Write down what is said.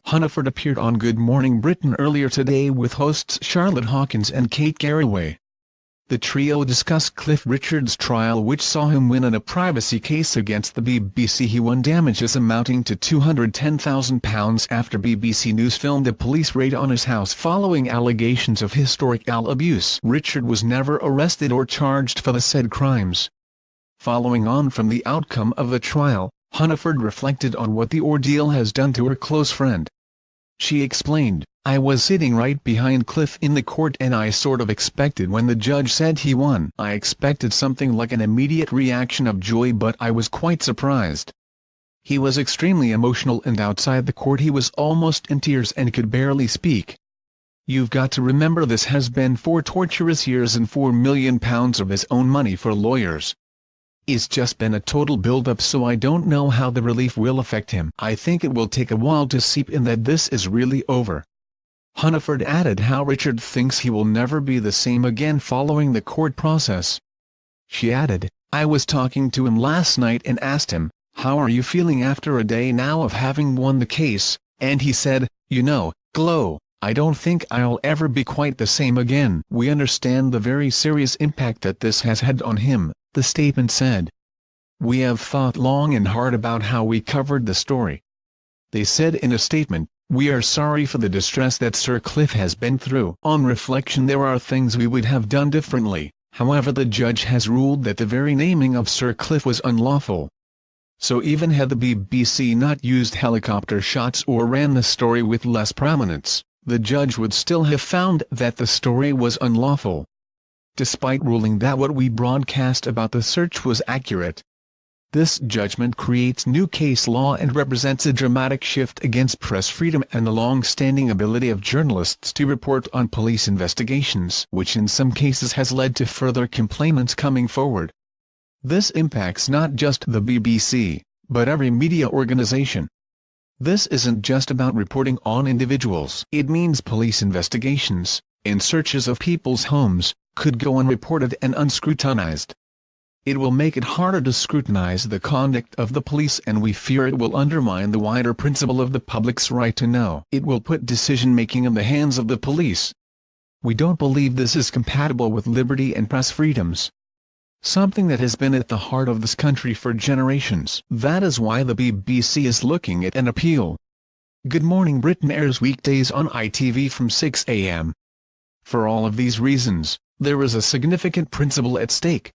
Hunniford appeared on Good Morning Britain earlier today with hosts Charlotte Hawkins and Kate Garraway. The trio discussed Cliff Richard's trial, which saw him win in a privacy case against the BBC. He won damages amounting to £210,000 after BBC News filmed a police raid on his house following allegations of historic abuse. Richard was never arrested or charged for the said crimes. Following on from the outcome of the trial, Hunniford reflected on what the ordeal has done to her close friend. She explained, "I was sitting right behind Cliff in the court and I sort of expected when the judge said he won. I expected something like an immediate reaction of joy, but I was quite surprised. He was extremely emotional and outside the court he was almost in tears and could barely speak. You've got to remember this has been 4 torturous years and £4 million of his own money for lawyers. It's just been a total build-up, so I don't know how the relief will affect him. I think it will take a while to seep in that this is really over." Hunniford added how Richard thinks he will never be the same again following the court process. She added, "I was talking to him last night and asked him, 'How are you feeling after a day now of having won the case?' and he said, 'You know, Glo, I don't think I'll ever be quite the same again.' We understand the very serious impact that this has had on him," the statement said. "We have thought long and hard about how we covered the story." They said in a statement, "We are sorry for the distress that Sir Cliff has been through. On reflection, there are things we would have done differently, however the judge has ruled that the very naming of Sir Cliff was unlawful. So even had the BBC not used helicopter shots or ran the story with less prominence, the judge would still have found that the story was unlawful, despite ruling that what we broadcast about the search was accurate." This judgment creates new case law and represents a dramatic shift against press freedom and the long-standing ability of journalists to report on police investigations, which in some cases has led to further complainants coming forward. This impacts not just the BBC, but every media organization. This isn't just about reporting on individuals. It means police investigations, in searches of people's homes, could go unreported and unscrutinized. It will make it harder to scrutinize the conduct of the police, and we fear it will undermine the wider principle of the public's right to know. It will put decision-making in the hands of the police. We don't believe this is compatible with liberty and press freedoms, something that has been at the heart of this country for generations. That is why the BBC is looking at an appeal. Good Morning Britain airs weekdays on ITV from 6 a.m. For all of these reasons, there is a significant principle at stake.